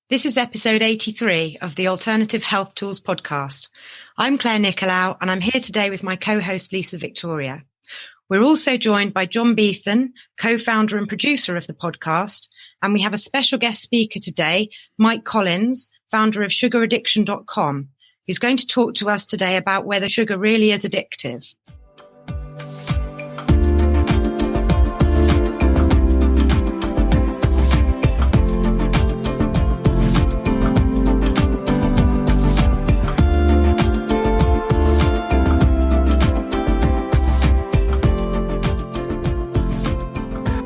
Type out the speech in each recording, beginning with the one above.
This is episode 83 of the Alternative Health Tools podcast. I'm Clare Nicolaou, and I'm here today with my co-host Lisa Victoria. We're also joined by John Biethan, co-founder and producer of the podcast, and we have a special guest speaker today, Mike Collins, founder of sugaraddiction.com, who's going to talk to us today about whether sugar really is addictive.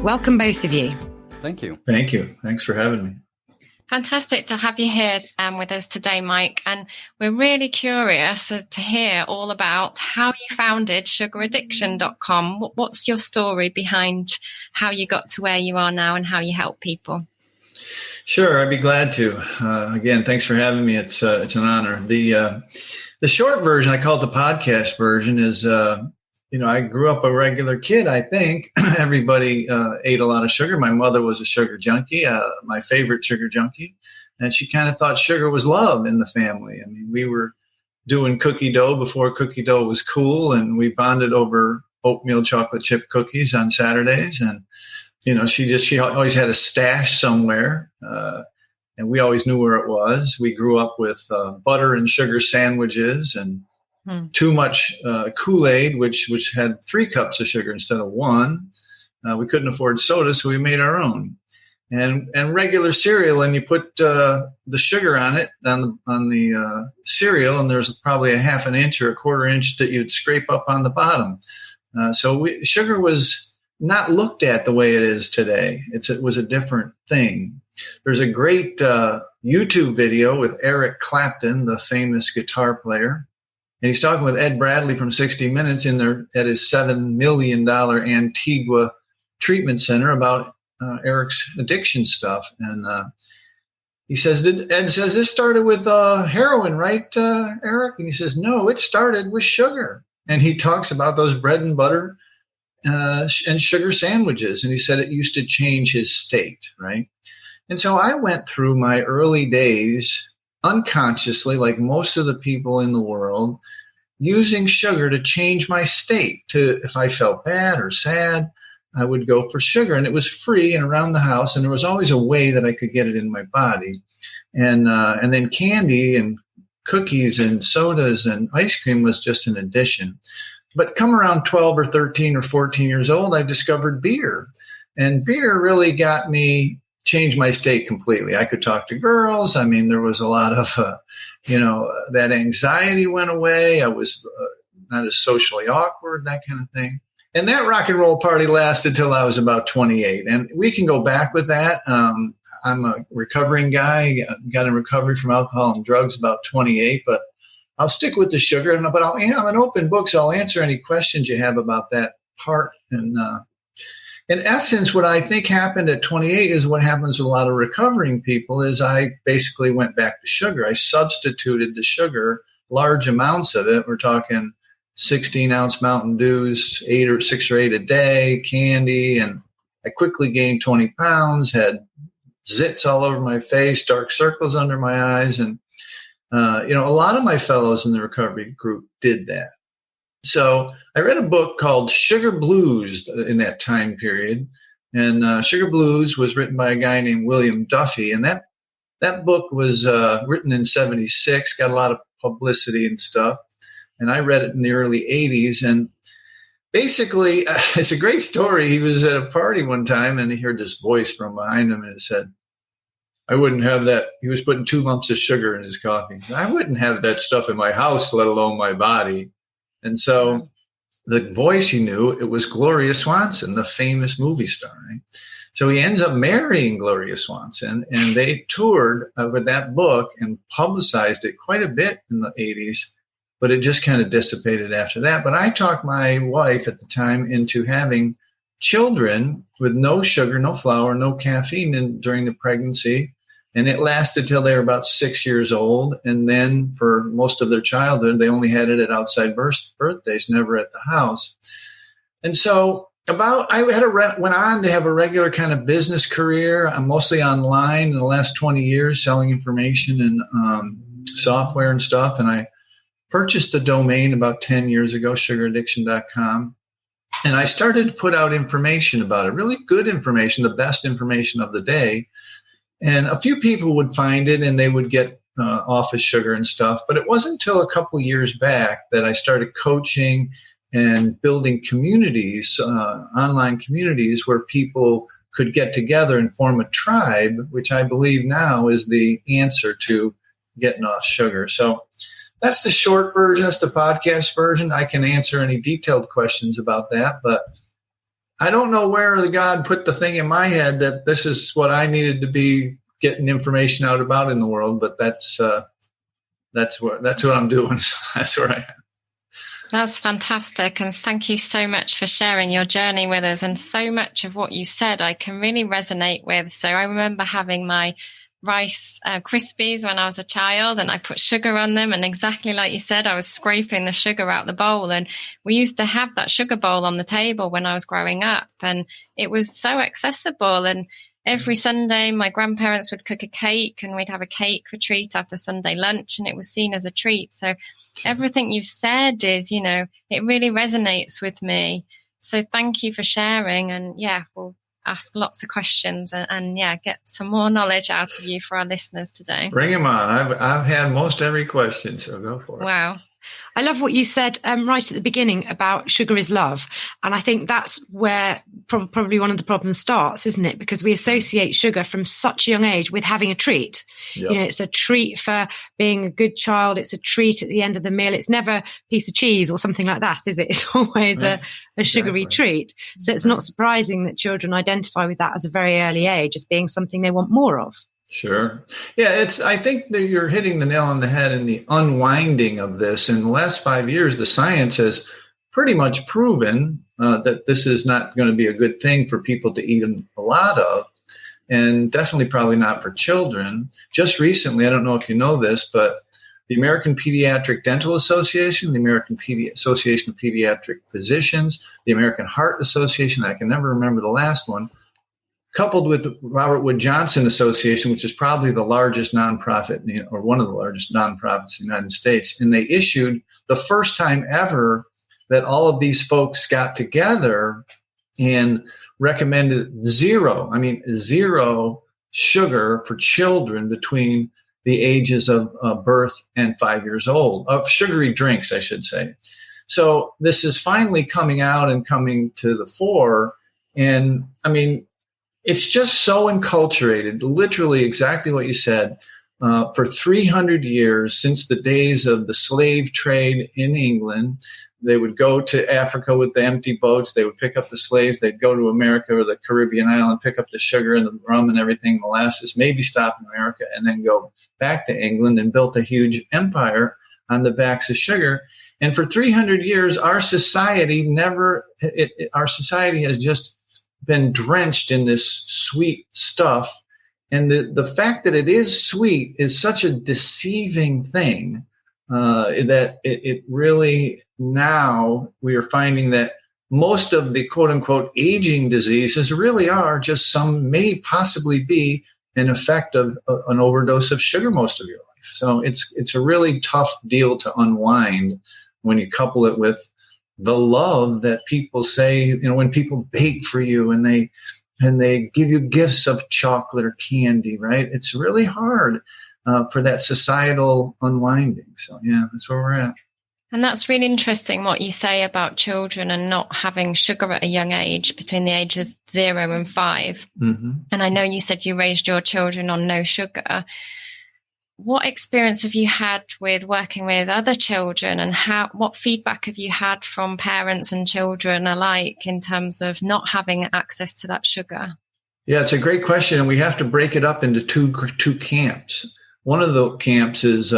Welcome, both of you. Thank you. Thank you. Thanks for having me. Fantastic to have you here with us today, Mike. And we're really curious to hear all about how you founded sugaraddiction.com. What's your story behind how you got to where you are now and how you help people? Sure, I'd be glad to. Again, thanks for having me. It's an honor. The short version, I call it the podcast version, is I grew up a regular kid, I think. Everybody ate a lot of sugar. My mother was a sugar junkie, my favorite sugar junkie. And she kind of thought sugar was love in the family. I mean, we were doing cookie dough before cookie dough was cool. And we bonded over oatmeal chocolate chip cookies on Saturdays. And, she always had a stash somewhere. And we always knew where it was. We grew up with butter and sugar sandwiches and too much Kool-Aid, which had 3 cups of sugar instead of 1. We couldn't afford soda, so we made our own. And regular cereal, and you put the sugar on it on the cereal, and there's probably a half an inch or a quarter inch that you'd scrape up on the bottom. Sugar was not looked at the way it is today. It was a different thing. There's a great YouTube video with Eric Clapton, the famous guitar player. And he's talking with Ed Bradley from 60 Minutes at his $7 million Antigua treatment center about Eric's addiction stuff. And Ed says, this started with heroin, right, Eric? And he says, no, it started with sugar. And he talks about those bread and butter and sugar sandwiches. And he said it used to change his state, right? And so I went through my early days unconsciously, like most of the people in the world, using sugar to change my state. If I felt bad or sad, I would go for sugar, and it was free and around the house, and there was always a way that I could get it in my body. And then candy and cookies and sodas and ice cream was just an addition. But come around 12 or 13 or 14 years old, I discovered beer, and beer really got me changed my state completely. I could talk to girls. I mean, there was a lot of, that anxiety went away. I was not as socially awkward, that kind of thing. And that rock and roll party lasted till I was about 28. And we can go back with that. I'm a recovering guy, got in recovery from alcohol and drugs about 28, but I'll stick with the sugar. But I'm an open book, so I'll answer any questions you have about that part. And in essence, what I think happened at 28 is what happens with a lot of recovering people is I basically went back to sugar. I substituted the sugar, large amounts of it. We're talking 16-ounce Mountain Dews, 6 or 8 a day, candy. And I quickly gained 20 pounds, had zits all over my face, dark circles under my eyes. And, a lot of my fellows in the recovery group did that. So I read a book called Sugar Blues in that time period. And Sugar Blues was written by a guy named William Duffy. And that book was written in 76, got a lot of publicity and stuff. And I read it in the early 80s. And basically, it's a great story. He was at a party one time, and he heard this voice from behind him, and it said, I wouldn't have that. He was putting 2 lumps of sugar in his coffee. I wouldn't have that stuff in my house, let alone my body. And so the voice, he knew, it was Gloria Swanson, the famous movie star. Right? So he ends up marrying Gloria Swanson, and they toured with that book and publicized it quite a bit in the 80s, but it just kind of dissipated after that. But I talked my wife at the time into having children with no sugar, no flour, no caffeine during the pregnancy. And it lasted till they were about 6 years old. And then for most of their childhood, they only had it at outside birthdays, never at the house. And so went on to have a regular kind of business career. I'm mostly online in the last 20 years, selling information and software and stuff. And I purchased a domain about 10 years ago, sugaraddiction.com. And I started to put out information about it, really good information, the best information of the day. And a few people would find it and they would get off of sugar and stuff. But it wasn't until a couple of years back that I started coaching and building communities, online communities where people could get together and form a tribe, which I believe now is the answer to getting off sugar. So that's the short version. That's the podcast version. I can answer any detailed questions about that, but I don't know where the God put the thing in my head that this is what I needed to be getting information out about in the world. But that's what I'm doing. So that's where I am. That's fantastic. And thank you so much for sharing your journey with us. And so much of what you said, I can really resonate with. So I remember having my Rice Krispies when I was a child, and I put sugar on them. And exactly like you said, I was scraping the sugar out the bowl. And we used to have that sugar bowl on the table when I was growing up, and it was so accessible. And every Sunday, my grandparents would cook a cake, and we'd have a cake for treat after Sunday lunch, and it was seen as a treat. So everything you've said is, it really resonates with me. So thank you for sharing. And we'll ask lots of questions and get some more knowledge out of you for our listeners today. Bring them on. I've had most every question, so go for it. Wow. I love what you said right at the beginning about sugar is love. And I think that's where probably one of the problems starts, isn't it? Because we associate sugar from such a young age with having a treat. Yep. It's a treat for being a good child. It's a treat at the end of the meal. It's never a piece of cheese or something like that, is it? It's always a sugary treat. So it's not surprising that children identify with that as a very early age as being something they want more of. Sure. Yeah, I think that you're hitting the nail on the head in the unwinding of this. In the last 5 years, the science has pretty much proven that this is not going to be a good thing for people to eat a lot of, and definitely probably not for children. Just recently, I don't know if you know this, but the American Pediatric Dental Association, the American Association of Pediatric Physicians, the American Heart Association, I can never remember the last one, coupled with the Robert Wood Johnson Association, which is probably the largest nonprofit or one of the largest nonprofits in the United States. And they issued the first time ever that all of these folks got together and recommended zero sugar for children between the ages of birth and 5 years old, of sugary drinks, I should say. So this is finally coming out and coming to the fore. And it's just so enculturated, literally exactly what you said, for 300 years, since the days of the slave trade in England. They would go to Africa with the empty boats. They would pick up the slaves. They'd go to America or the Caribbean island, pick up the sugar and the rum and everything, molasses, maybe stop in America, and then go back to England and built a huge empire on the backs of sugar. And for 300 years, our society has just been drenched in this sweet stuff. And the fact that it is sweet is such a deceiving thing that it really, now we are finding that most of the quote unquote aging diseases really are just may possibly be an effect of an overdose of sugar most of your life. So it's a really tough deal to unwind when you couple it with the love that people say, when people bake for you and they give you gifts of chocolate or candy, right? It's really hard for that societal unwinding. So that's where we're at. And that's really interesting what you say about children and not having sugar at a young age, between the age of 0 and 5. Mm-hmm. And I know you said you raised your children on no sugar. What experience have you had with working with other children, and what feedback have you had from parents and children alike in terms of not having access to that sugar? Yeah, it's a great question. And we have to break it up into two camps. One of the camps is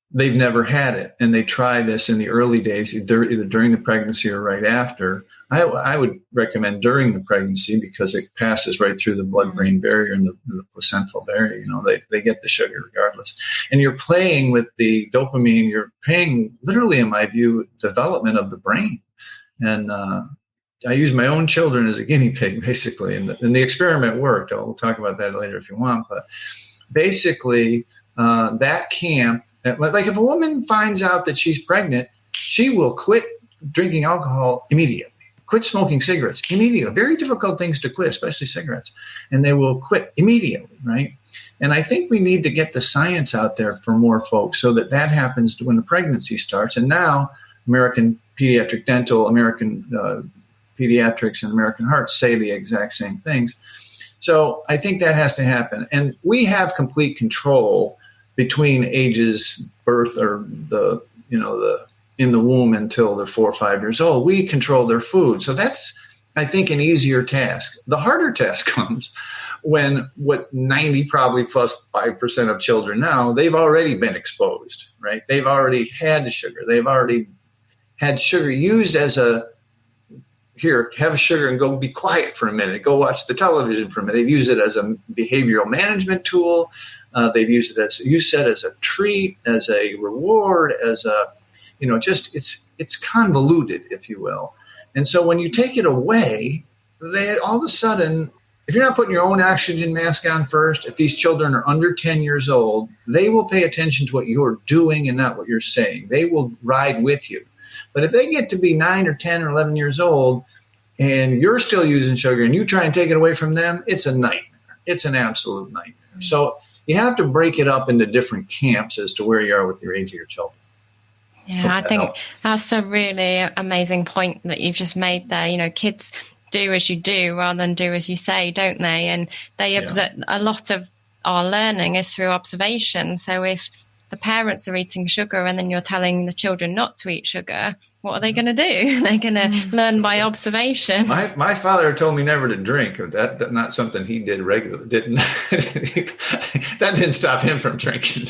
they've never had it, and they try this in the early days, either during the pregnancy or right after. I would recommend during the pregnancy because it passes right through the blood-brain barrier and the placental barrier. They get the sugar regardless. And you're playing with the dopamine. You're playing, literally, in my view, development of the brain. And I used my own children as a guinea pig, basically, and the experiment worked. We'll talk about that later if you want. But basically, that camp, like if a woman finds out that she's pregnant, she will quit drinking alcohol immediately, quit smoking cigarettes immediately. Very difficult things to quit, especially cigarettes, and they will quit immediately, right? And I think we need to get the science out there for more folks so that happens when the pregnancy starts. And now American Pediatric Dental, American Pediatrics, and American Heart say the exact same things. So I think that has to happen. And we have complete control between ages, birth, or the in the womb until they're 4 or 5 years old. We control their food. So that's, I think, an easier task. The harder task comes when 90 probably plus 5% of children now, they've already been exposed, right? They've already had the sugar. They've already had sugar used as here, have a sugar and go be quiet for a minute. Go watch the television for a minute. They've used it as a behavioral management tool. They've used it as, you said, as a treat, as a reward, as a, just it's convoluted, if you will. And so when you take it away, they all of a sudden, if you're not putting your own oxygen mask on first, if these children are under 10 years old, they will pay attention to what you're doing and not what you're saying. They will ride with you. But if they get to be 9 or 10 or 11 years old and you're still using sugar and you try and take it away from them, it's a nightmare. It's an absolute nightmare. So you have to break it up into different camps as to where you are with your age of your children. Yeah, I think that's a really amazing point that you've just made there. Kids do as you do rather than do as you say, don't they? And they observe, a lot of our learning is through observation. So if the parents are eating sugar and then you're telling the children not to eat sugar, what are they going to do? They're going to learn by observation. My father told me never to drink. That's not something he did regularly. That didn't stop him from drinking.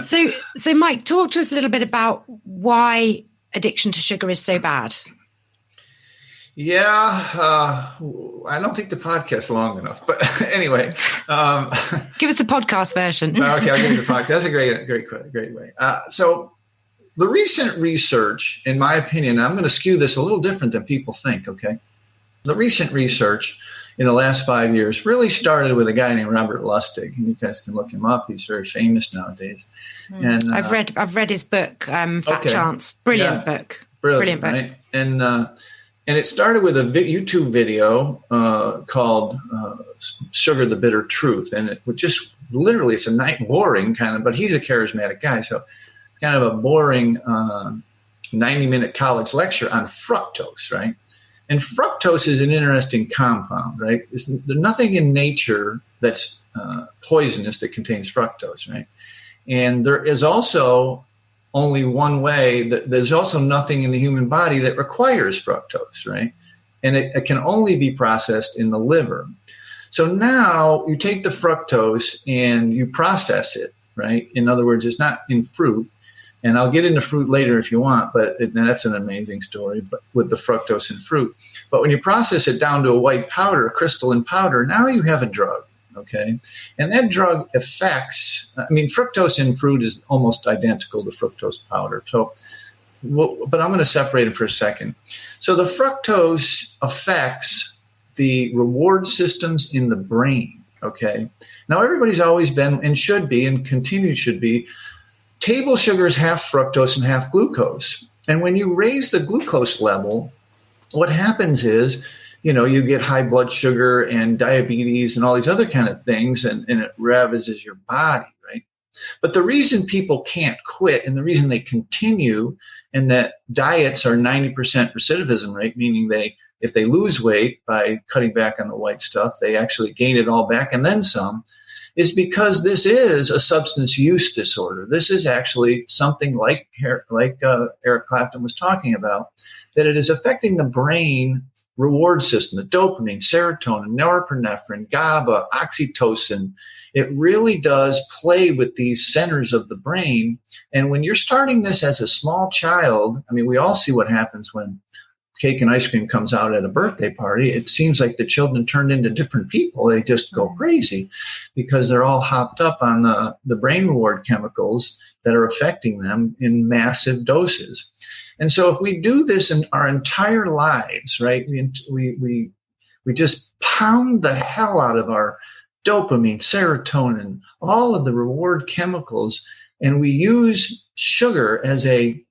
So Mike, talk to us a little bit about why addiction to sugar is so bad. Yeah, I don't think the podcast's long enough, but anyway. Give us the podcast version. Okay, I'll give you the podcast. That's a great way. So the recent research, in my opinion, I'm going to skew this a little different than people think, okay? The recent research in the last 5 years really started with a guy named Robert Lustig, and you guys can look him up. He's very famous nowadays. And I've read his book, Fat Chance. Brilliant book. Brilliant book. Right? And it started with a YouTube video called Sugar, the Bitter Truth. And it would just literally, it's a boring kind of, but he's a charismatic guy. So kind of a boring 90-minute college lecture on fructose, right? And fructose is an interesting compound, right? There's nothing in nature that's poisonous that contains fructose, right? And there is also only one way. There's also nothing in the human body that requires fructose, right? And it can only be processed in the liver. So now you take the fructose and you process it, right? In other words, it's not in fruit. And I'll get into fruit later if you want, but that's an amazing story but with the fructose in fruit. But when you process it down to a white powder, a crystalline powder, now you have a drug. Okay. And that drug affects, fructose in fruit is almost identical to fructose powder. So, but I'm going to separate it for a second. So the fructose affects the reward systems in the brain. Okay. Now everybody's always been and should be and should be. Table sugar is half fructose and half glucose. And when you raise the glucose level, what happens is, you get high blood sugar and diabetes and all these other kind of things, and it ravages your body, right? But the reason people can't quit and the reason they continue and that diets are 90% recidivism rate, meaning if they lose weight by cutting back on the white stuff, they actually gain it all back and then some, is because this is a substance use disorder. This is actually something like Eric Clapton was talking about, that it is affecting the brain reward system, the dopamine, serotonin, norepinephrine, GABA, oxytocin. It really does play with these centers of the brain. And when you're starting this as a small child, we all see what happens when cake and ice cream comes out at a birthday party, it seems like the children turned into different people. They just go crazy because they're all hopped up on the brain reward chemicals that are affecting them in massive doses. And so if we do this in our entire lives, right, we just pound the hell out of our dopamine, serotonin, all of the reward chemicals, and we use sugar as a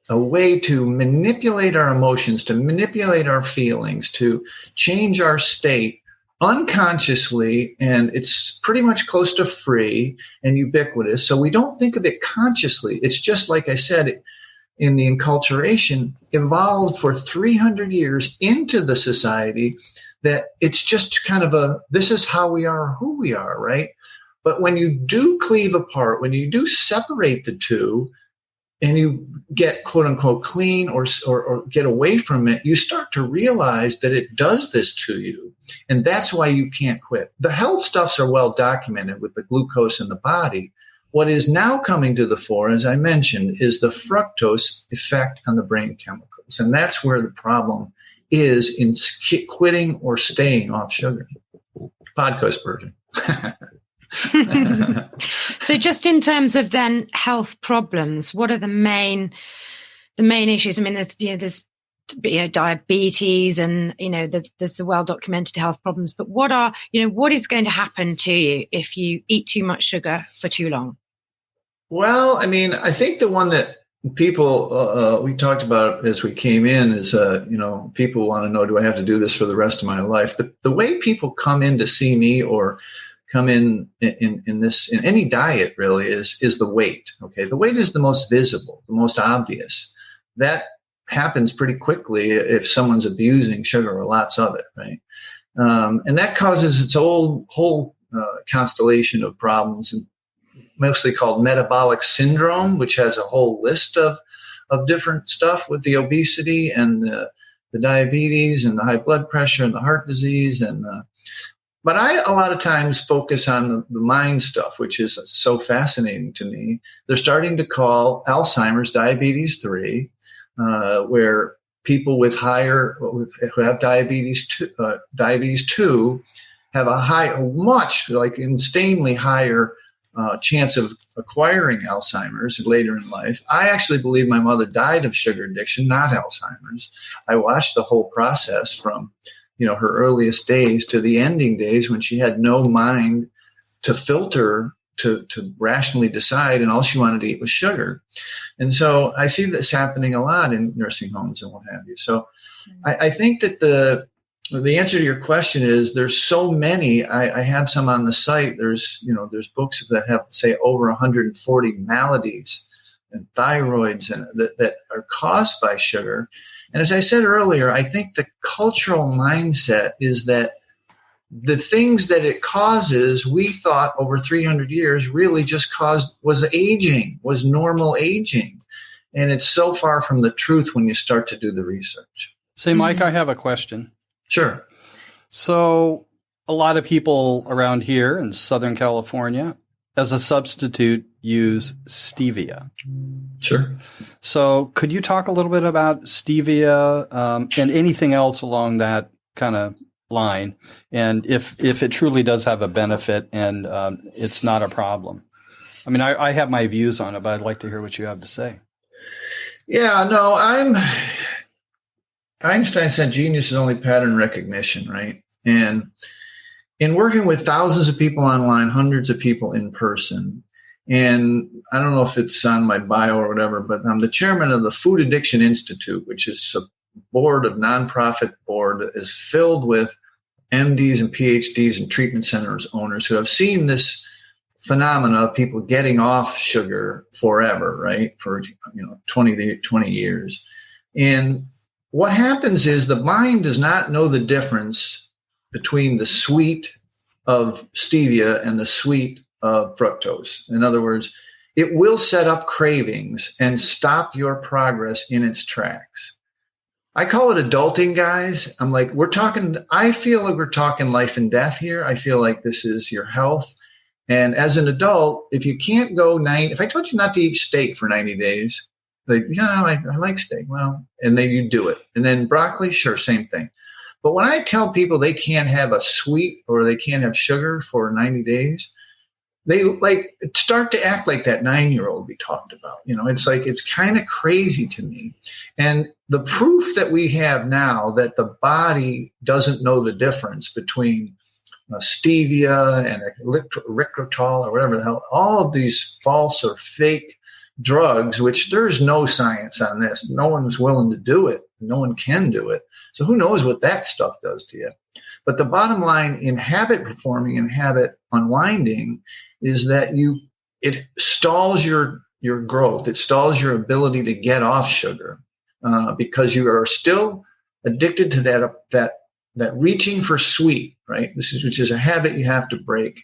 way to manipulate our emotions, to manipulate our feelings, to change our state unconsciously, and it's pretty much close to free and ubiquitous. So we don't think of it consciously. It's just like I said, in the enculturation, evolved for 300 years into the society that it's just kind of this is how we are, who we are, right? But when you do cleave apart, when you do separate the two, and you get quote unquote clean or get away from it, you start to realize that it does this to you. And that's why you can't quit. The health stuffs are well documented with the glucose in the body. What is now coming to the fore, as I mentioned, is the fructose effect on the brain chemicals. And that's where the problem is in quitting or staying off sugar. Podcast version. So just in terms of then health problems, what are the main issues? I mean, there's diabetes and, there's the well-documented health problems, but what is going to happen to you if you eat too much sugar for too long? Well, I mean, I think the one that people, we talked about as we came in is, people want to know, do I have to do this for the rest of my life? The way people come in to see me or come in any diet really is the weight. Okay. The weight is the most visible, the most obvious. That happens pretty quickly if someone's abusing sugar or lots of it. Right. And that causes its whole constellation of problems, and mostly called metabolic syndrome, which has a whole list of different stuff with the obesity and the diabetes and the high blood pressure and the heart disease but I, a lot of times, focus on the mind stuff, which is so fascinating to me. They're starting to call Alzheimer's diabetes 3, where people who have diabetes 2 have a much insanely higher chance of acquiring Alzheimer's later in life. I actually believe my mother died of sugar addiction, not Alzheimer's. I watched the whole process from her earliest days to the ending days when she had no mind to filter, to rationally decide, and all she wanted to eat was sugar. And so I see this happening a lot in nursing homes and what have you. So I think that the answer to your question is there's so many. I have some on the site. There's books that have, say, over 140 maladies and thyroids and that are caused by sugar. And as I said earlier, I think the cultural mindset is that the things that it causes, we thought over 300 years really just was aging, was normal aging. And it's so far from the truth when you start to do the research. Say, Mike, I have a question. Sure. So a lot of people around here in Southern California, as a substitute, use stevia. Sure. So could you talk a little bit about stevia and anything else along that kind of line, and if it truly does have a benefit and it's not a problem? I mean, I have my views on it, but I'd like to hear what you have to say. Yeah, no, Einstein said genius is only pattern recognition, right? And in working with thousands of people online, hundreds of people in person, and I don't know if it's on my bio or whatever, but I'm the chairman of the Food Addiction Institute, which is a nonprofit board that is filled with MDs and PhDs and treatment centers owners who have seen this phenomena of people getting off sugar forever, right? For 20 years. And what happens is the mind does not know the difference between the sweet of stevia and the sweet of fructose. In other words, it will set up cravings and stop your progress in its tracks. I call it adulting, guys. I feel like we're talking life and death here. I feel like this is your health. And as an adult, if you can't go if I told you not to eat steak for 90 days, I like steak. Well, and then you do it. And then broccoli, sure, same thing. But when I tell people they can't have a sweet or they can't have sugar for 90 days, they start to act like that 9-year-old we talked about. It's kind of crazy to me. And the proof that we have now that the body doesn't know the difference between stevia and erythritol or whatever the hell, all of these false or fake drugs, which there's no science on this. No one's willing to do it. No one can do it. So who knows what that stuff does to you? But the bottom line in habit performing and habit unwinding is that it stalls your growth. It stalls your ability to get off sugar because you are still addicted to that reaching for sweet, right? Which is a habit you have to break.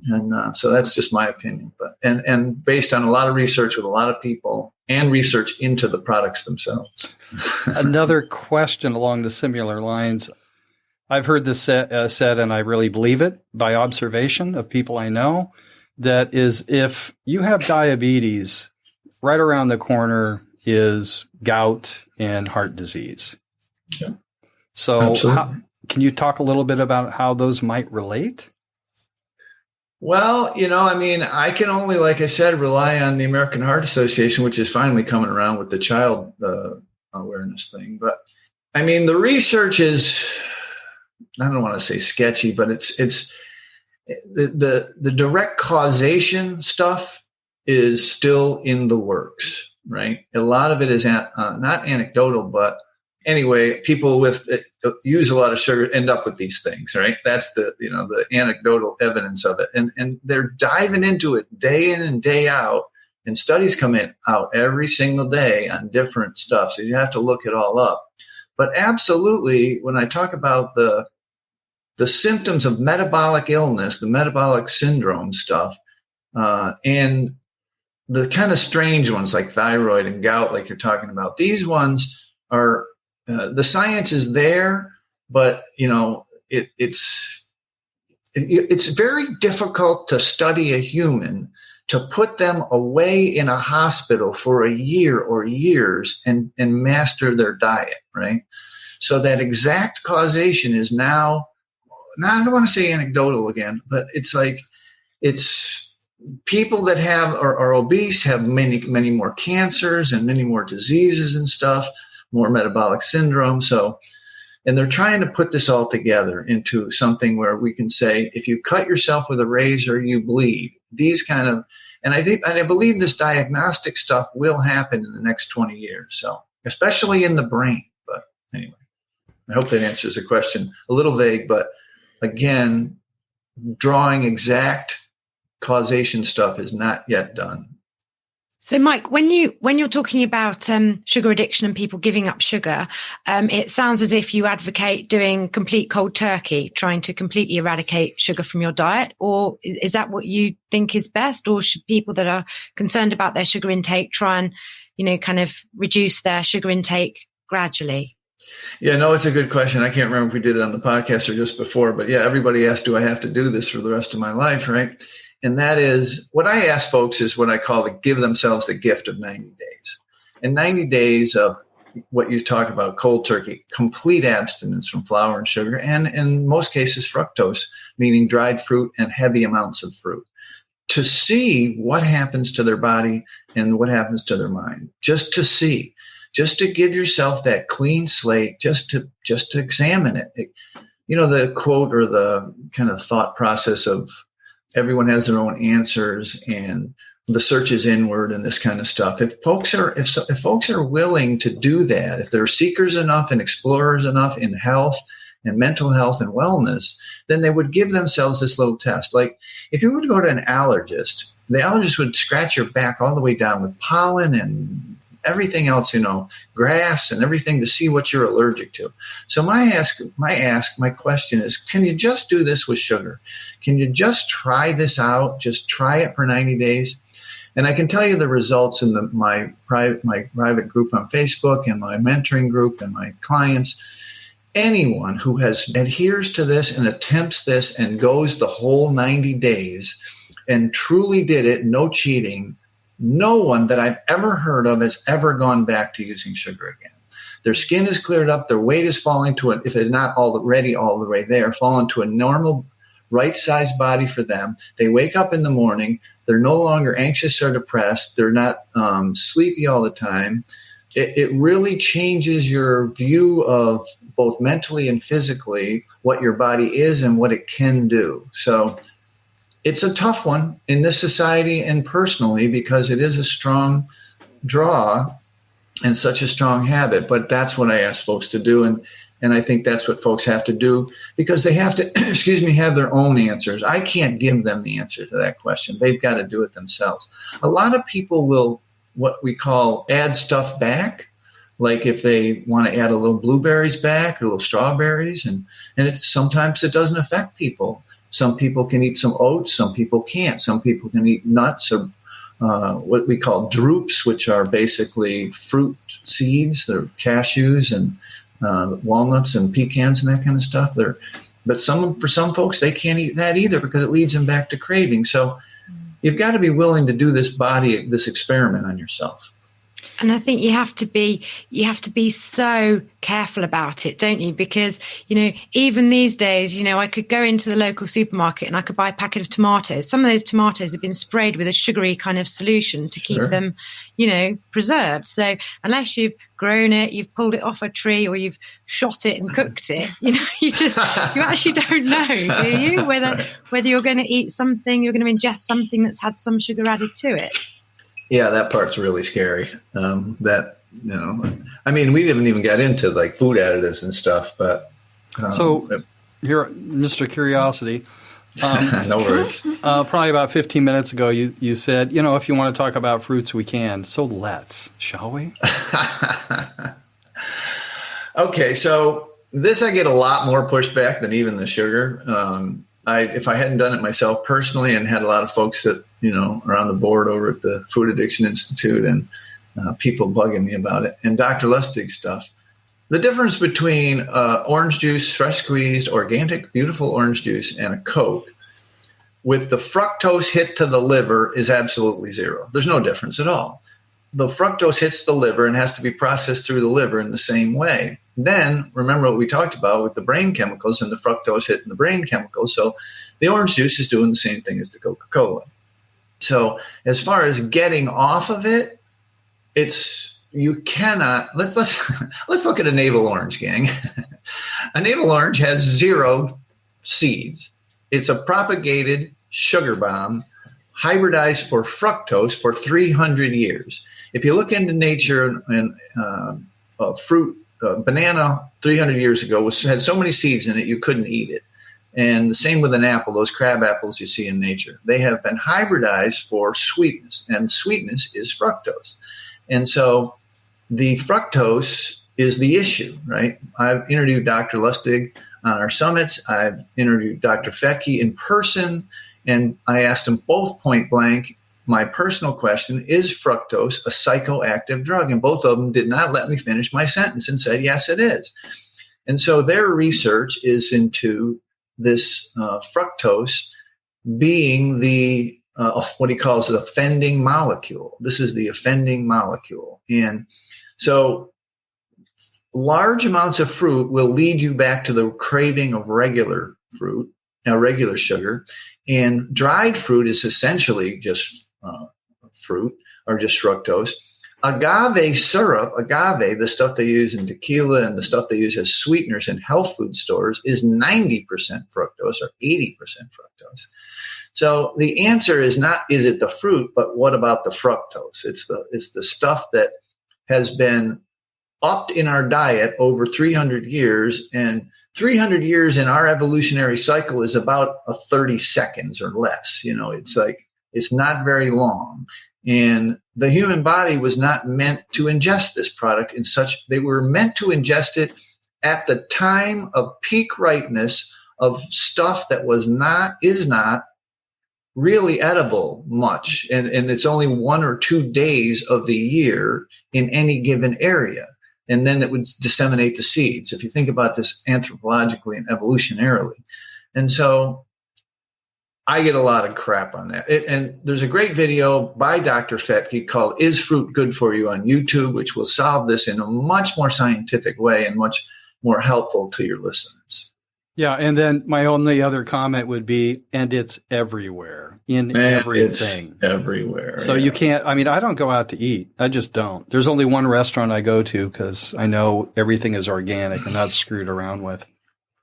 And so that's just my opinion. But and based on a lot of research with a lot of people and research into the products themselves. Another question along the similar lines. I've heard this said, and I really believe it by observation of people I know, that is, if you have diabetes, right around the corner is gout and heart disease. Yeah. So can you talk a little bit about how those might relate? Well, I can only, like I said, rely on the American Heart Association, which is finally coming around with the child awareness thing. But the research is, I don't want to say sketchy, but it's the direct causation stuff is still in the works, right? A lot of it is not anecdotal, but anyway, people use a lot of sugar end up with these things, right? That's the anecdotal evidence of it. And they're diving into it day in and day out, and studies come out every single day on different stuff. So you have to look it all up. But absolutely, when I talk about the symptoms of metabolic illness, the metabolic syndrome stuff, and the kind of strange ones like thyroid and gout, like you're talking about, these ones are, the science is there, but it's very difficult to study a human, to put them away in a hospital for a year or years and master their diet, right? So that exact causation is now I don't want to say anecdotal again, but it's people that are obese have many, many more cancers and many more diseases and stuff, more metabolic syndrome. So, and they're trying to put this all together into something where we can say, if you cut yourself with a razor, you bleed. These kind of, and I believe this diagnostic stuff will happen in the next 20 years. So, especially in the brain. But anyway, I hope that answers the question. A little vague, but again, drawing exact causation stuff is not yet done. So, Mike, when you're talking about sugar addiction and people giving up sugar, it sounds as if you advocate doing complete cold turkey, trying to completely eradicate sugar from your diet. Or is that what you think is best? Or should people that are concerned about their sugar intake try and, kind of reduce their sugar intake gradually? Yeah, no, it's a good question. I can't remember if we did it on the podcast or just before, but yeah, everybody asked, do I have to do this for the rest of my life, right? And that is, what I ask folks is what I call give themselves the gift of 90 days. And 90 days of what you talk about, cold turkey, complete abstinence from flour and sugar, and in most cases, fructose, meaning dried fruit and heavy amounts of fruit, to see what happens to their body and what happens to their mind, just to see. Just to give yourself that clean slate, just to examine it. The quote or the kind of thought process of everyone has their own answers and the search is inward and this kind of stuff. If folks are willing to do that, if they're seekers enough and explorers enough in health and mental health and wellness, then they would give themselves this little test. Like if you were to go to an allergist, the allergist would scratch your back all the way down with pollen and everything else, grass and everything to see what you're allergic to. So my question is, can you just do this with sugar? Can you just try this out? Just try it for 90 days. And I can tell you the results in my private group on Facebook and my mentoring group and my clients. Anyone who adheres to this and attempts this and goes the whole 90 days and truly did it, no cheating, no one that I've ever heard of has ever gone back to using sugar again. Their skin is cleared up. Their weight is falling to it, if they're not already all the way there, falling to a normal right-sized body for them. They wake up in the morning. They're no longer anxious or depressed. They're not sleepy all the time. It really changes your view of both mentally and physically what your body is and what it can do. So it's a tough one in this society and personally, because it is a strong draw and such a strong habit. But that's what I ask folks to do. And I think that's what folks have to do, because they have to, have their own answers. I can't give them the answer to that question. They've got to do it themselves. A lot of people will, what we call, add stuff back. Like if they want to add a little blueberries back or a little strawberries. And sometimes it doesn't affect people. Some people can eat some oats. Some people can't. Some people can eat nuts or what we call droops, which are basically fruit seeds. They're cashews and walnuts and pecans and that kind of stuff. But for some folks, they can't eat that either because it leads them back to craving. So you've got to be willing to do this experiment on yourself. And I think you have to be so careful about it, don't you? Because, even these days, I could go into the local supermarket and I could buy a packet of tomatoes. Some of those tomatoes have been sprayed with a sugary kind of solution to keep them, preserved. So unless you've grown it, you've pulled it off a tree, or you've shot it and cooked it, you actually don't know, do you? Whether you're going to eat something, you're going to ingest something that's had some sugar added to it. Yeah, that part's really scary. We haven't even got into like food additives and stuff, but. So here, Mr. Curiosity. No worries. Probably about 15 minutes ago, you said, if you want to talk about fruits, we can. So let's, shall we? Okay, so this I get a lot more pushback than even the sugar. If I hadn't done it myself personally and had a lot of folks that, are on the board over at the Food Addiction Institute and people bugging me about it, and Dr. Lustig's stuff, the difference between orange juice, fresh squeezed, organic, beautiful orange juice, and a Coke with the fructose hit to the liver is absolutely zero. There's no difference at all. The fructose hits the liver and has to be processed through the liver in the same way. Then, remember what we talked about with the brain chemicals and the fructose hitting the brain chemicals. So the orange juice is doing the same thing as the Coca-Cola. So as far as getting off of it, you cannot. Let's look at a navel orange, gang. A navel orange has 0 seeds. It's a propagated sugar bomb, hybridized for fructose for 300 years. If you look into nature and fruit, banana 300 years ago had so many seeds in it you couldn't eat it. And the same with an apple, those crab apples you see in nature. They have been hybridized for sweetness, and sweetness is fructose. And so the fructose is the issue, right? I've interviewed Dr. Lustig on our summits. I've interviewed Dr. Fecky in person, and I asked them both point blank, my personal question, is fructose a psychoactive drug? And both of them did not let me finish my sentence and said, yes, it is. And so their research is into this fructose being the what he calls the offending molecule. This is the offending molecule. And so large amounts of fruit will lead you back to the craving of regular fruit, regular sugar. And dried fruit is essentially just fruit or just fructose. Agave syrup, the stuff they use in tequila and the stuff they use as sweeteners in health food stores, is 90% fructose or 80% fructose. So the answer is not, is it the fruit, but what about the fructose? It's the stuff that has been upped in our diet over 300 years, and 300 years in our evolutionary cycle is about 30 seconds or less. It's not very long. And the human body was not meant to ingest this product they were meant to ingest it at the time of peak ripeness of stuff that is not really edible much. And it's only 1 or 2 days of the year in any given area. And then it would disseminate the seeds, if you think about this anthropologically and evolutionarily. And so I get a lot of crap on that. And there's a great video by Dr. Fetke called "Is Fruit Good for You" on YouTube, which will solve this in a much more scientific way and much more helpful to your listeners. Yeah, and then my only other comment would be, and it's everywhere, everything. It's everywhere. So you can't, I don't go out to eat. I just don't. There's only one restaurant I go to because I know everything is organic and not screwed around with.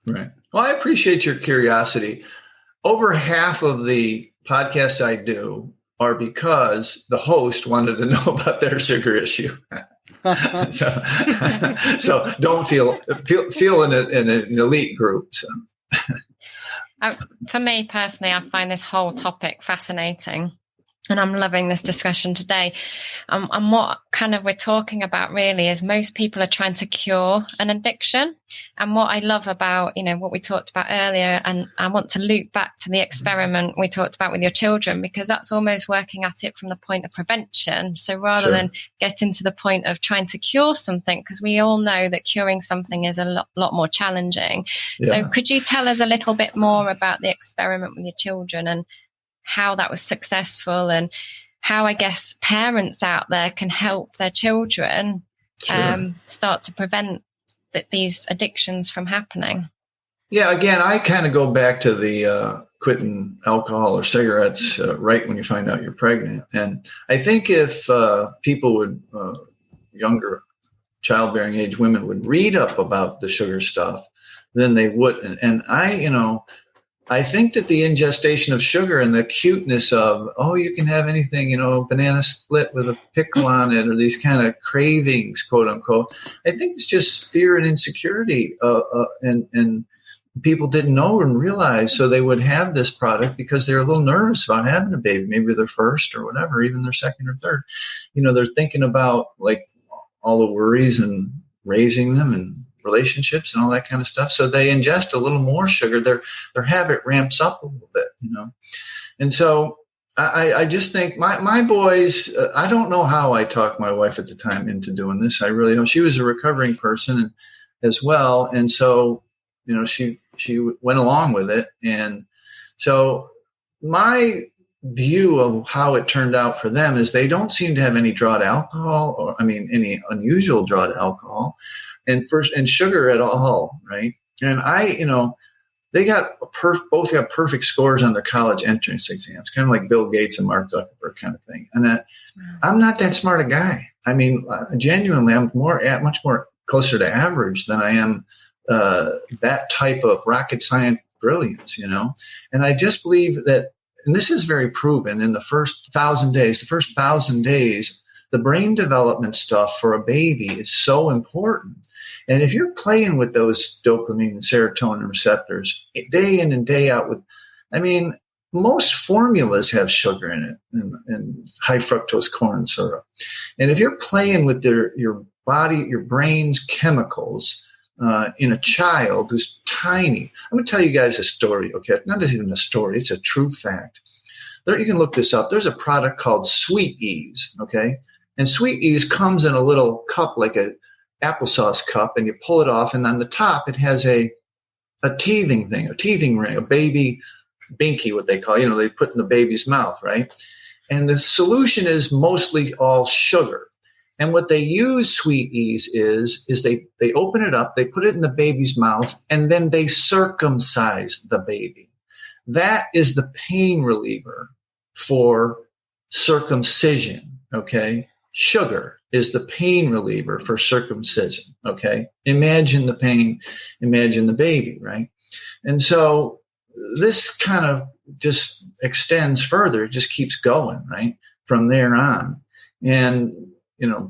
Right. Well, I appreciate your curiosity. Over half of the podcasts I do are because the host wanted to know about their sugar issue. so don't feel in an elite group. So. For me personally, I find this whole topic fascinating. And I'm loving this discussion today. And what kind of we're talking about really is most people are trying to cure an addiction. And what I love about, what we talked about earlier, and I want to loop back to the experiment we talked about with your children, because that's almost working at it from the point of prevention. So rather than getting to the point of trying to cure something, because we all know that curing something is a lot more challenging. Yeah. So could you tell us a little bit more about the experiment with your children and how that was successful, and how I guess parents out there can help their children start to prevent these addictions from happening? Yeah, again, I kind of go back to the quitting alcohol or cigarettes right when you find out you're pregnant. And I think if people would, younger childbearing age women would read up about the sugar stuff, then they wouldn't. And I think that the ingestion of sugar and the cuteness of, you can have anything, banana split with a pickle on it, or these kind of cravings, quote unquote. I think it's just fear and insecurity, and people didn't know and realize, so they would have this product because they're a little nervous about having a baby, maybe their first or whatever, even their second or third. They're thinking about like all the worries and raising them and relationships and all that kind of stuff. So they ingest a little more sugar. Their habit ramps up a little bit, And so I just think my boys, I don't know how I talked my wife at the time into doing this. I really don't. She was a recovering person as well. And so, she went along with it. And so my view of how it turned out for them is they don't seem to have any draw to alcohol, or any unusual draw to alcohol. And sugar at all, right? And they both got perfect scores on their college entrance exams, kind of like Bill Gates and Mark Zuckerberg kind of thing. And I'm not that smart a guy. Genuinely, I'm much more closer to average than I am that type of rocket science brilliance, And I just believe that, and this is very proven, in the first 1,000 days, the brain development stuff for a baby is so important. And if you're playing with those dopamine and serotonin receptors day in and day out most formulas have sugar in it and high fructose corn syrup. And if you're playing with your brain's chemicals in a child who's tiny, I'm going to tell you guys a story, okay? Not even a story, it's a true fact. You can look this up. There's a product called Sweet Ease, okay? And Sweet Ease comes in a little cup, like a applesauce cup, and you pull it off, and on the top it has a teething thing, a teething ring, a baby binky, what they call, they put in the baby's mouth, right? And the solution is mostly all sugar. And what they use Sweet Ease is they open it up, they put it in the baby's mouth, and then they circumcise the baby. That is the pain reliever for circumcision, okay? Sugar is the pain reliever for circumcision, okay? Imagine the pain, imagine the baby, right? And so this kind of just extends further. It just keeps going, right, from there on. And,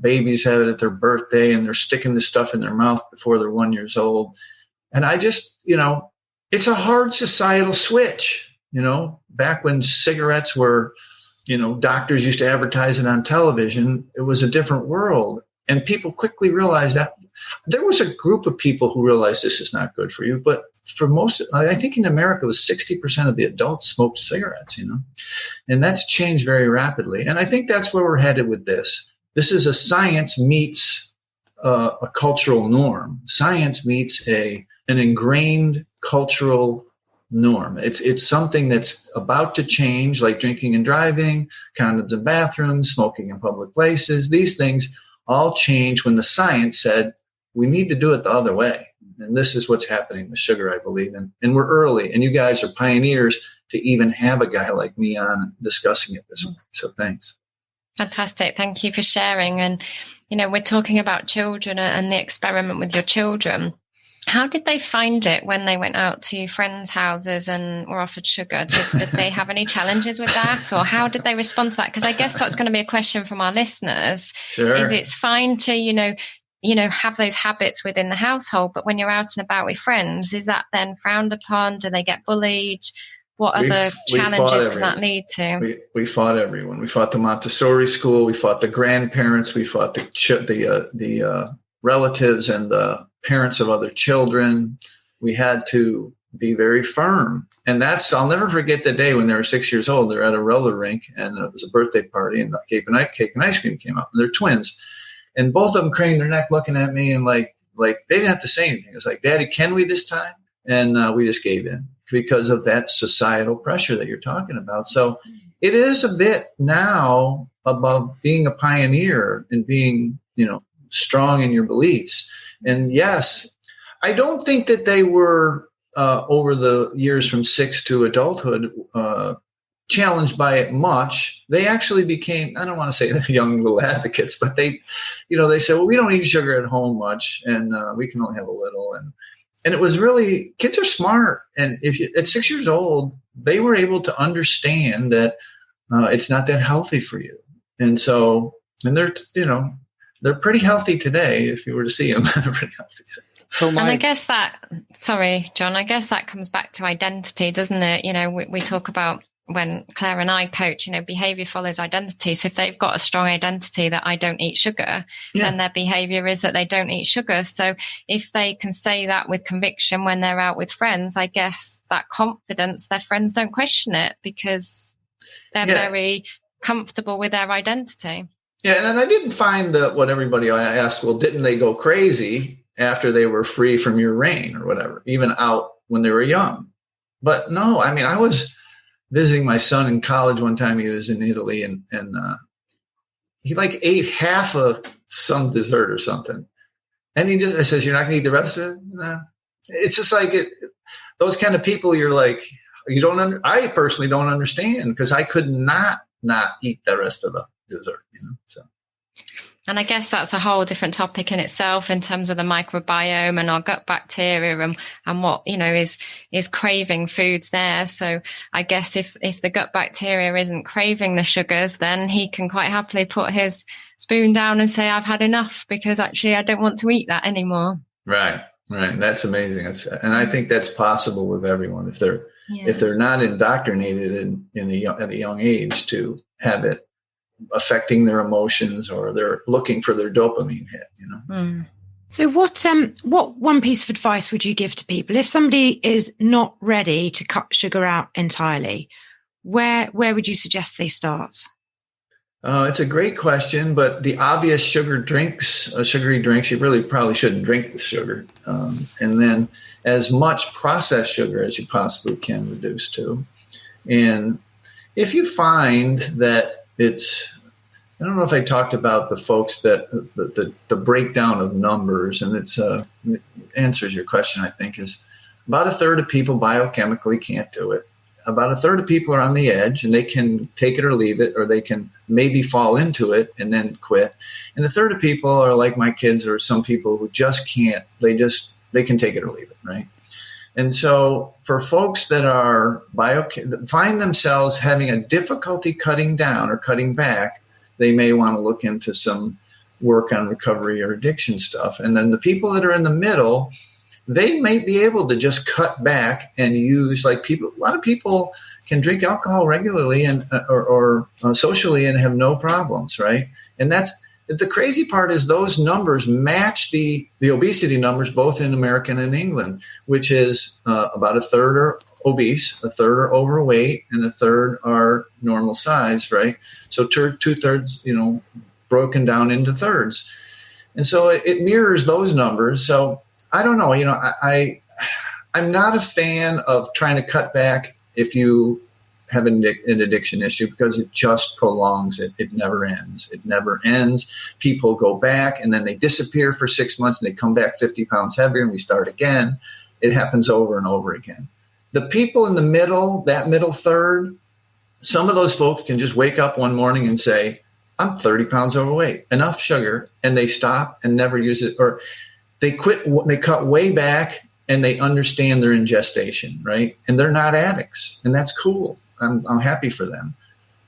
babies have it at their birthday, and they're sticking this stuff in their mouth before they're 1 year old. And I just, it's a hard societal switch, back when cigarettes were, doctors used to advertise it on television. It was a different world. And people quickly realized that there was a group of people who realized this is not good for you. But for most, I think in America, it was 60% of the adults smoked cigarettes, and that's changed very rapidly. And I think that's where we're headed with this. This is a science meets a cultural norm. Science meets an ingrained cultural norm. It's something that's about to change, like drinking and driving, condoms in bathrooms, smoking in public places. These things all change when the science said we need to do it the other way. And this is what's happening with sugar, I believe. And we're early, and you guys are pioneers to even have a guy like me on discussing it this way. So thanks. Fantastic. Thank you for sharing. And, we're talking about children and the experiment with your children. How did they find it when they went out to friends' houses and were offered sugar? Did they have any challenges with that, or how did they respond to that? Because I guess that's going to be a question from our listeners. Sure. Is it's fine to, have those habits within the household, but when you're out and about with friends, is that then frowned upon? Do they get bullied? What other challenges can that lead to? We fought everyone. We fought the Montessori school. We fought the grandparents. We fought the relatives and the parents of other children. We had to be very firm. And I'll never forget the day when they were 6 years old. They're at a roller rink, and it was a birthday party, and the cake and ice cream came up. And they're twins. And both of them craned their neck looking at me, and like they didn't have to say anything. It's like, Daddy, can we this time? And we just gave in because of that societal pressure that you're talking about. So it is a bit now about being a pioneer and being, strong in your beliefs. And yes, I don't think that they were over the years from 6 to adulthood challenged by it much. They actually became, I don't want to say young little advocates, but they said, well, we don't eat sugar at home much, and we can only have a little. And it was really, kids are smart. And at 6 years old, they were able to understand that it's not that healthy for you. And so, and they're pretty healthy today. If you were to see them, they're pretty healthy. And I guess sorry, John, I guess that comes back to identity, doesn't it? We talk about, when Claire and I coach, behavior follows identity. So if they've got a strong identity that I don't eat sugar, then their behavior is that they don't eat sugar. So if they can say that with conviction when they're out with friends, I guess that confidence, their friends don't question it because they're very comfortable with their identity. Yeah. And I didn't find what everybody asked, well, didn't they go crazy after they were free from your reign or whatever, even out when they were young? But no, I was visiting my son in college one time. He was in Italy, and he ate half of some dessert or something. And I says, you're not going to eat the rest of it? No. It's just like those kind of people, you're like, I personally don't understand, because I could not eat the rest of the dessert, so. And I guess that's a whole different topic in itself in terms of the microbiome and our gut bacteria and what, is craving foods there. So I guess if the gut bacteria isn't craving the sugars, then he can quite happily put his spoon down and say, I've had enough, because actually I don't want to eat that anymore. Right. That's amazing. And I think that's possible with everyone if they're not indoctrinated at a young age to have it affecting their emotions, or they're looking for their dopamine hit, So what one piece of advice would you give to people if somebody is not ready to cut sugar out entirely? Where would you suggest they start? It's a great question, but the obvious sugary drinks, you really probably shouldn't drink the sugar. And then as much processed sugar as you possibly can reduce to. And if you find that I don't know if I talked about the folks that the breakdown of numbers, and it answers your question, I think, is about a third of people biochemically can't do it. About a third of people are on the edge, and they can take it or leave it, or they can maybe fall into it and then quit. And a third of people are like my kids, or some people who just can't. They can take it or leave it, right? And so for folks that are find themselves having a difficulty cutting down or cutting back, they may want to look into some work on recovery or addiction stuff. And then the people that are in the middle, they may be able to just cut back and use, a lot of people can drink alcohol regularly and or socially and have no problems, right? And the crazy part is those numbers match the obesity numbers both in America and in England, which is about a third are obese, a third are overweight, and a third are normal size, right? So 2/3, broken down into thirds. And so it mirrors those numbers. So I don't know, I'm not a fan of trying to cut back if you have an addiction issue, because it just prolongs it. It never ends. It never ends. People go back and then they disappear for 6 months and they come back 50 pounds heavier and we start again. It happens over and over again. The people in the middle, that middle third, some of those folks can just wake up one morning and say, I'm 30 pounds overweight, enough sugar, and they stop and never use it, or they quit, they cut way back and they understand they're in gestation, right? And they're not addicts, and that's cool. I'm happy for them.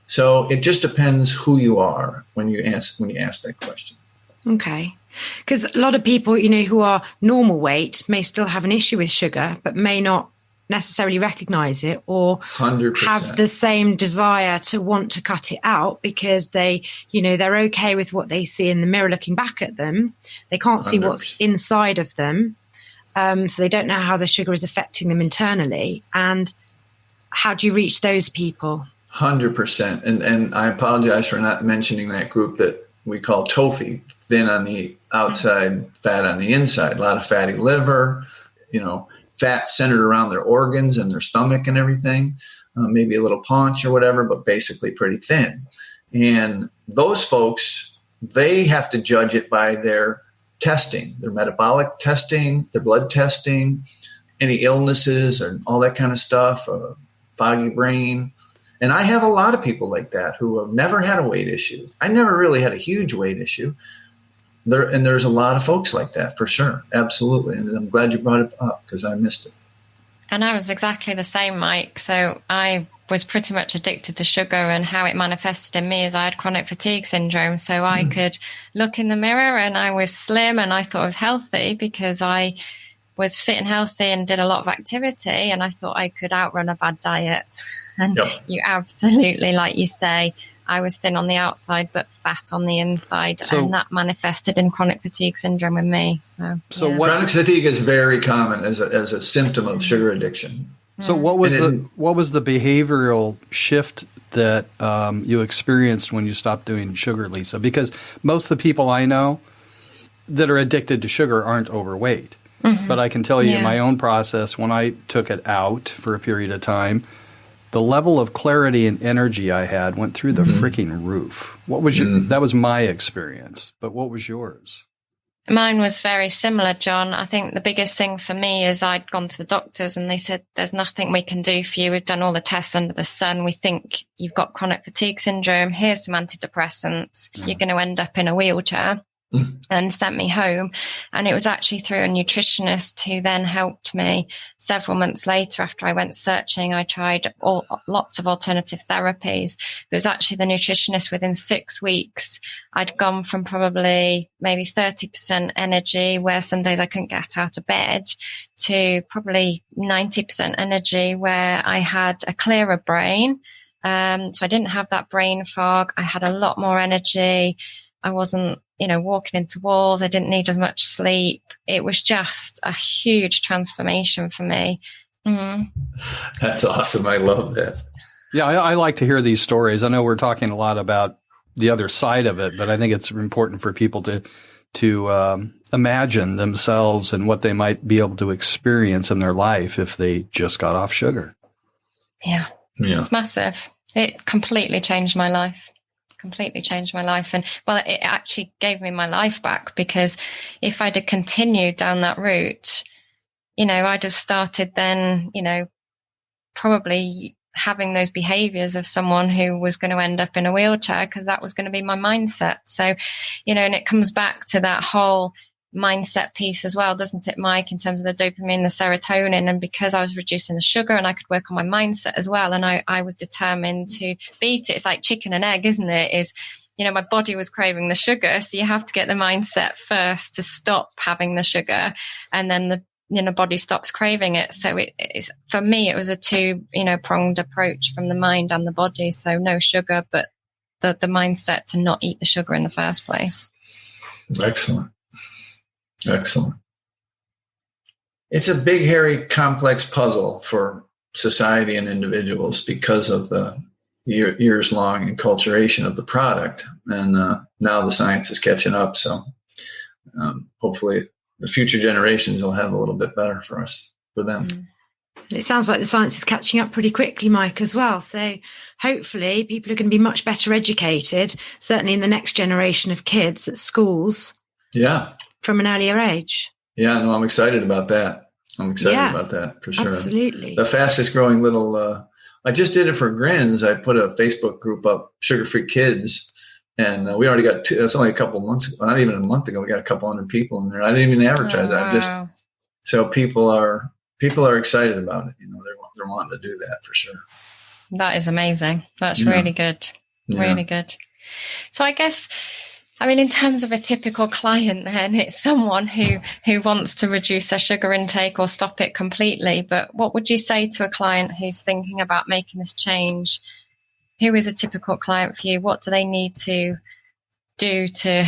So it just depends who you are when you ask that question. Okay. Because a lot of people, who are normal weight may still have an issue with sugar, but may not necessarily recognize it or 100%. have the same desire to want to cut it out because they're okay with what they see in the mirror looking back at them. They can't see 100%. what's inside of them. So they don't know how the sugar is affecting them internally. And how do you reach those people? 100%. And I apologize for not mentioning that group that we call TOFI, thin on the outside, fat on the inside. A lot of fatty liver, fat centered around their organs and their stomach and everything, maybe a little paunch or whatever, but basically pretty thin. And those folks, they have to judge it by their testing, their metabolic testing, their blood testing, any illnesses and all that kind of stuff, foggy brain. And I have a lot of people like that who have never had a weight issue. I never really had a huge weight issue. There's a lot of folks like that, for sure. Absolutely. And I'm glad you brought it up because I missed it. And I was exactly the same, Mike. So I was pretty much addicted to sugar, and how it manifested in me is I had chronic fatigue syndrome. So I could look in the mirror and I was slim and I thought I was healthy because I was fit and healthy and did a lot of activity, and I thought I could outrun a bad diet. And You absolutely, like you say, I was thin on the outside but fat on the inside, and that manifested in chronic fatigue syndrome with me. Chronic fatigue is very common as a symptom of sugar addiction. So what was the behavioral shift that you experienced when you stopped doing sugar, Lisa? Because most of the people I know that are addicted to sugar aren't overweight. Mm-hmm. But I can tell you in my own process, when I took it out for a period of time, the level of clarity and energy I had went through the freaking roof. What was that was my experience, but what was yours? Mine was very similar, John. I think the biggest thing for me is I'd gone to the doctors and they said, there's nothing we can do for you. We've done all the tests under the sun. We think you've got chronic fatigue syndrome. Here's some antidepressants. You're going to end up in a wheelchair. And sent me home. And it was actually through a nutritionist who then helped me several months later. After I went searching, I tried lots of alternative therapies. It was actually the nutritionist within 6 weeks. I'd gone from probably maybe 30% energy, where some days I couldn't get out of bed, to probably 90% energy, where I had a clearer brain. So I didn't have that brain fog. I had a lot more energy. I wasn't, walking into walls. I didn't need as much sleep. It was just a huge transformation for me. Mm. That's awesome. I love that. Yeah, I like to hear these stories. I know we're talking a lot about the other side of it, but I think it's important for people to imagine themselves and what they might be able to experience in their life if they just got off sugar. Yeah. It's massive. It completely changed my life. And it actually gave me my life back, because if I'd have continued down that route, I'd have started then, probably having those behaviors of someone who was going to end up in a wheelchair, because that was going to be my mindset. So, and it comes back to that whole mindset piece as well, doesn't it, Mike, in terms of the dopamine, the serotonin? And because I was reducing the sugar and I could work on my mindset as well, and I was determined to beat it. It's like chicken and egg, isn't it? My body was craving the sugar, so you have to get the mindset first to stop having the sugar, and then the body stops craving it. So it's, for me, it was a pronged approach from the mind and the body. So no sugar, but the mindset to not eat the sugar in the first place. Excellent. It's a big, hairy, complex puzzle for society and individuals because of the years-long enculturation of the product. And now the science is catching up. So hopefully the future generations will have a little bit better for us. for them. It sounds like the science is catching up pretty quickly, Mike, as well. So hopefully people are going to be much better educated, certainly in the next generation of kids at schools. Yeah. From an earlier age. Yeah, no, I'm excited about that. About that for sure. Absolutely. The fastest growing little, I just did it for grins. I put a Facebook group up, Sugar Free Kids. And we already got it's only a couple of months, not even a month ago, we got a couple hundred people in there. I didn't even advertise that. So people are excited about it. They're wanting to do that for sure. That is amazing. That's really good. Yeah. Really good. So I guess, in terms of a typical client, then it's someone who wants to reduce their sugar intake or stop it completely. But what would you say to a client who's thinking about making this change? Who is a typical client for you? What do they need to do to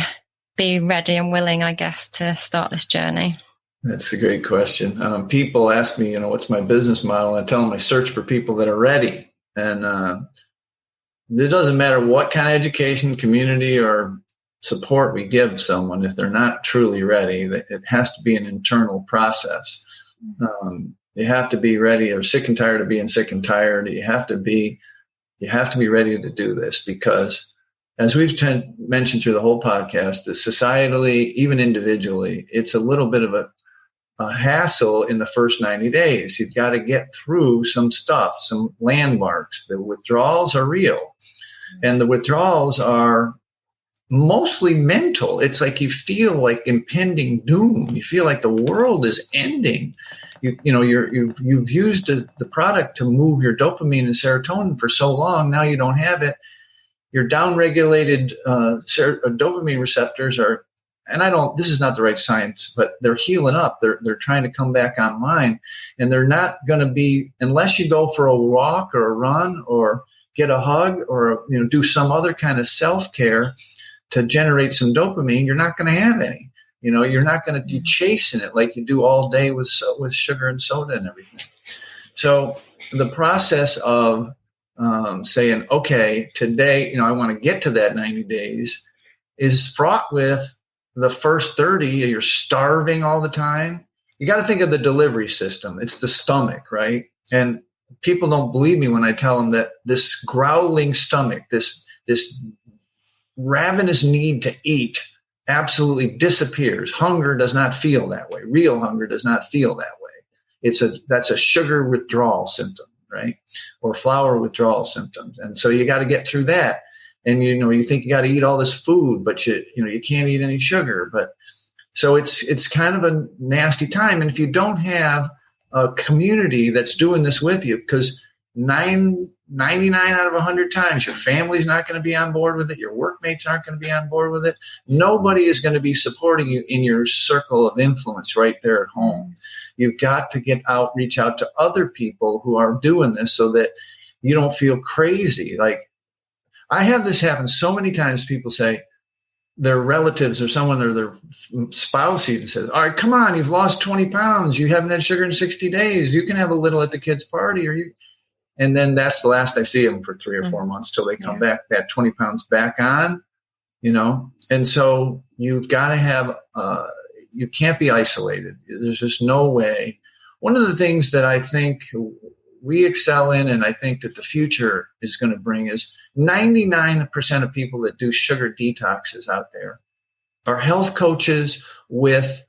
be ready and willing, I guess, to start this journey? That's a great question. People ask me, what's my business model? I tell them I search for people that are ready. And it doesn't matter what kind of education, community, or support we give someone. If they're not truly ready, it has to be an internal process. You have to be ready, or sick and tired of being sick and tired. You have to be ready to do this, because as we've mentioned through the whole podcast, societally, even individually, it's a little bit of a hassle in the first 90 days. You've got to get through some stuff, some landmarks. The withdrawals are real, and the withdrawals are mostly mental. It's like you feel like impending doom. You feel like the world is ending. You've used the product to move your dopamine and serotonin for so long. Now you don't have it. Your downregulated dopamine receptors are, this is not the right science, but they're healing up. They're trying to come back online, and they're not going to be, unless you go for a walk or a run or get a hug or, do some other kind of self-care to generate some dopamine, you're not going to have any. You're not going to be chasing it like you do all day with sugar and soda and everything. So the process of saying, okay, today, I want to get to that 90 days is fraught with the first 30. You're starving all the time. You got to think of the delivery system. It's the stomach, right? And people don't believe me when I tell them that this growling stomach, this ravenous need to eat, absolutely disappears. Hunger does not feel that way. Real hunger does not feel that way. That's a sugar withdrawal symptom, right? Or flour withdrawal symptoms. And so you got to get through that. And you think you got to eat all this food, but you can't eat any sugar. But so it's kind of a nasty time. And if you don't have a community that's doing this with you, because 99 out of 100 times, your family's not going to be on board with it. Your workmates aren't going to be on board with it. Nobody is going to be supporting you in your circle of influence right there at home. You've got to reach out to other people who are doing this so that you don't feel crazy. Like, I have this happen so many times. People say their relatives or someone or their spouse even says, all right, come on, you've lost 20 pounds. You haven't had sugar in 60 days. You can have a little at the kids' party, and then that's the last I see them for 3 or 4 months till they come back, that 20 pounds back on, And so you've got to have, you can't be isolated. There's just no way. One of the things that I think we excel in, and I think that the future is going to bring, is 99% of people that do sugar detoxes out there are health coaches with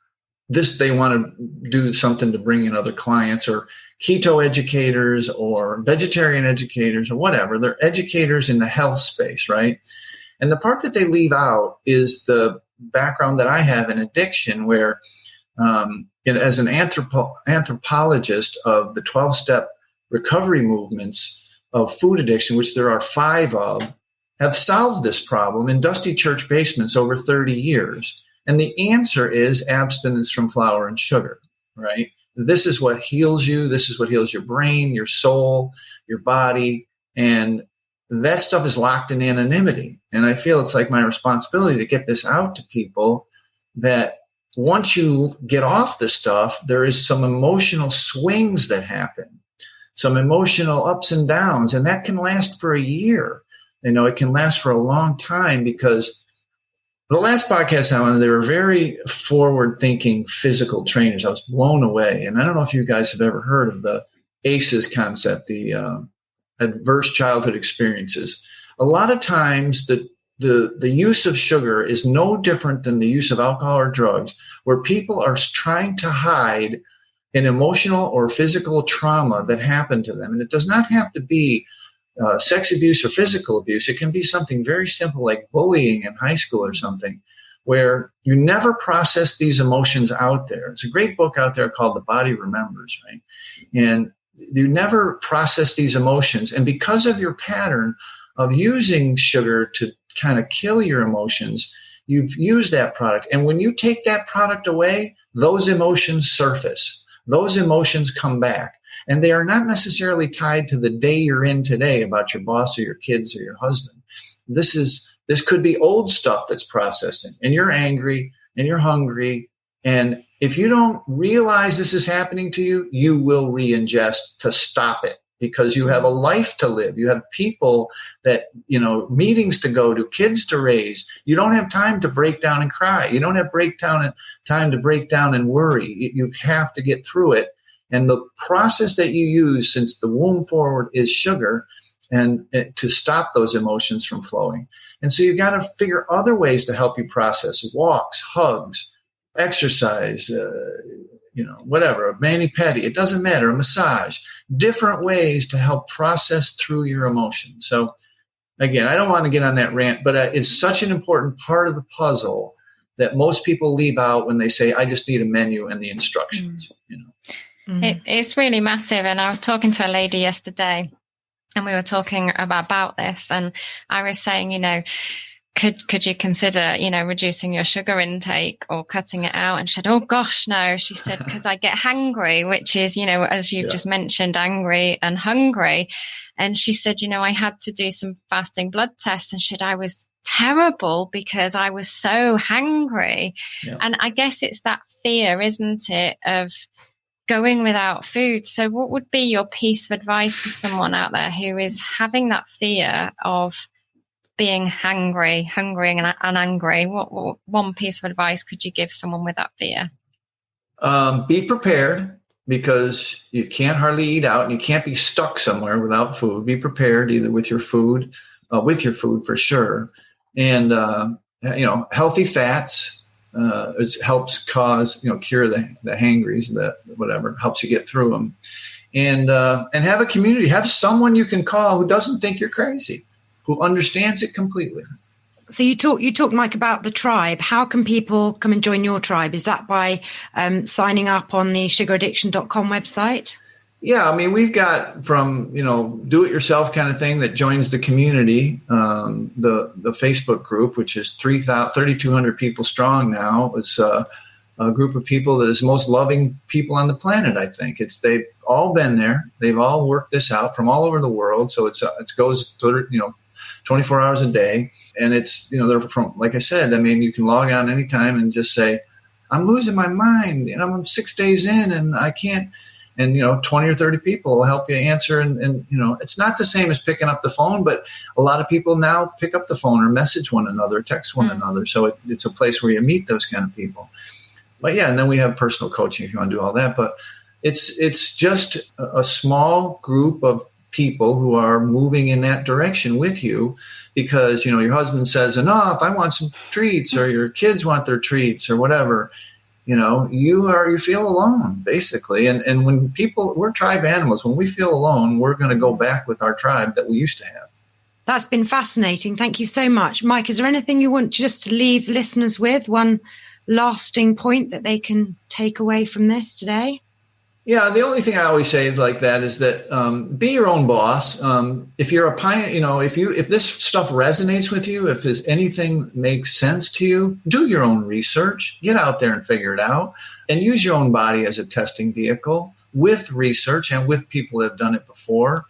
this. They want to do something to bring in other clients, or keto educators or vegetarian educators or whatever. They're educators in the health space, right? And the part that they leave out is the background that I have in addiction, where as an anthropologist of the 12-step recovery movements of food addiction, which there are 5 of, have solved this problem in dusty church basements over 30 years. And the answer is abstinence from flour and sugar, right? This is what heals you. This is what heals your brain, your soul, your body. And that stuff is locked in anonymity. And I feel it's like my responsibility to get this out to people, that once you get off this stuff, there is some emotional swings that happen, some emotional ups and downs, and that can last for a year. It can last for a long time, because The last podcast I wanted, they were very forward-thinking physical trainers. I was blown away. And I don't know if you guys have ever heard of the ACEs concept, the adverse childhood experiences. A lot of times the use of sugar is no different than the use of alcohol or drugs, where people are trying to hide an emotional or physical trauma that happened to them. And it does not have to be sex abuse or physical abuse. It can be something very simple like bullying in high school or something, where you never process these emotions out there. It's a great book out there called The Body Remembers, right? And you never process these emotions. And because of your pattern of using sugar to kind of kill your emotions, you've used that product. And when you take that product away, those emotions surface. Those emotions come back. And they are not necessarily tied to the day you're in today about your boss or your kids or your husband. This could be old stuff that's processing, and you're angry and you're hungry. And if you don't realize this is happening to you, you will re-ingest to stop it, because you have a life to live. You have people that, meetings to go to, kids to raise. You don't have time to break down and cry. You don't have time to break down and worry. You have to get through it. And the process that you use since the womb forward is sugar, and to stop those emotions from flowing. And so you've got to figure other ways to help you process: walks, hugs, exercise, whatever, a mani-pedi, it doesn't matter, a massage, different ways to help process through your emotions. So again, I don't want to get on that rant, but it's such an important part of the puzzle that most people leave out when they say, I just need a menu and the instructions. It's really massive. And I was talking to a lady yesterday, and we were talking about this, and I was saying, could you consider, reducing your sugar intake or cutting it out? And she said, oh gosh, no. She said, because I get hangry, which is, as you've just mentioned, angry and hungry. And she said, I had to do some fasting blood tests, and I was terrible because I was so hangry. Yeah. And I guess it's that fear, isn't it, of going without food. So what would be your piece of advice to someone out there who is having that fear of being hungry and angry? What one piece of advice could you give someone with that fear? Be prepared, because you can't hardly eat out, and you can't be stuck somewhere without food. Be prepared either with your food for sure. And, healthy fats, it helps cure the hangries, whatever, helps you get through them. And have a community, have someone you can call who doesn't think you're crazy, who understands it completely. So you talked, Mike, about the tribe. How can people come and join your tribe? Is that by signing up on the sugaraddiction.com website? Yeah, I mean, we've got from, do-it-yourself kind of thing that joins the community, the Facebook group, which is 3,200 people strong now. It's a group of people that is the most loving people on the planet, I think. They've all been there. They've all worked this out from all over the world. So it goes, 24 hours a day. And it's, they're from, like I said, I mean, you can log on anytime and just say, I'm losing my mind, and I'm 6 days in and I can't. And, 20 or 30 people will help you answer. And it's not the same as picking up the phone, but a lot of people now pick up the phone or message one another, text one another. So it's a place where you meet those kind of people. But yeah, and then we have personal coaching if you want to do all that. But it's just a small group of people who are moving in that direction with you, because, your husband says, enough, I want some treats, or your kids want their treats or whatever. You feel alone, basically. And when we're tribe animals, when we feel alone, we're going to go back with our tribe that we used to have. That's been fascinating. Thank you so much. Mike, is there anything you want just to leave listeners with? One lasting point that they can take away from this today? Yeah, the only thing I always say like that is that be your own boss. If you're a pioneer, if this stuff resonates with you, if there's anything that makes sense to you, do your own research. Get out there and figure it out, and use your own body as a testing vehicle with research and with people that have done it before.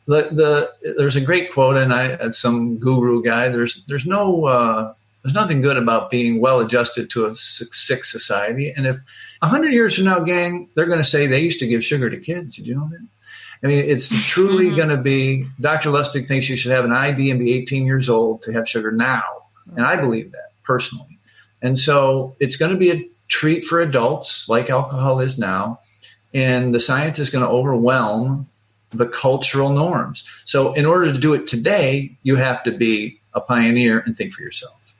There's a great quote, and some guru guy. There's nothing good about being well-adjusted to a sick society. And if 100 years from now, gang, they're going to say they used to give sugar to kids. Did you know that? I mean, it's truly going to be, Dr. Lustig thinks you should have an ID and be 18 years old to have sugar now. And I believe that personally. And so it's going to be a treat for adults like alcohol is now. And the science is going to overwhelm the cultural norms. So in order to do it today, you have to be a pioneer and think for yourself.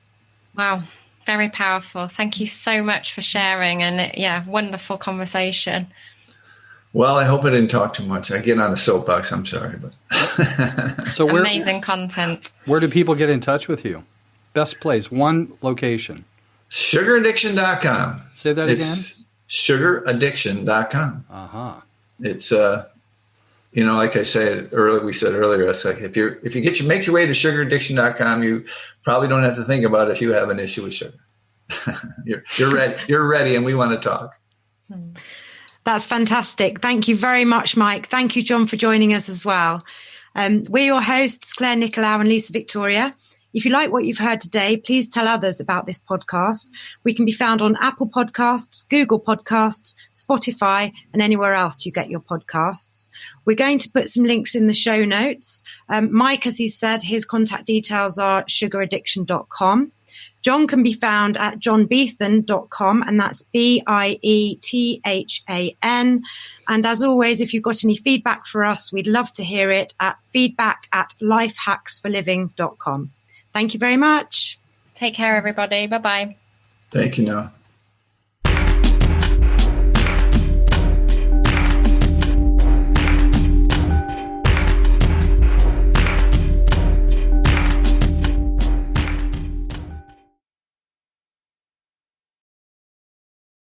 Wow. Very powerful. Thank you so much for sharing. And wonderful conversation. Well, I hope I didn't talk too much. I get on a soapbox. I'm sorry. But so amazing content. Where do people get in touch with you? Best place, one location. Sugaraddiction.com. Say that again? Sugaraddiction.com. Uh-huh. It's like I said earlier, we said earlier, it's like if you make your way to sugaraddiction.com, you probably don't have to think about if you have an issue with sugar. You're ready, and we want to talk. That's fantastic. Thank you very much, Mike. Thank you, John, for joining us as well. We're your hosts, Clare, Nicolaou, and Lisa Victoria. If you like what you've heard today, please tell others about this podcast. We can be found on Apple Podcasts, Google Podcasts, Spotify, and anywhere else you get your podcasts. We're going to put some links in the show notes. Mike, as he said, his contact details are sugaraddiction.com. John can be found at johnbiethan.com, and that's Biethan. And as always, if you've got any feedback for us, we'd love to hear it at feedback@lifehacksforliving.com. Thank you very much. Take care, everybody. Bye-bye. Thank you, Noah.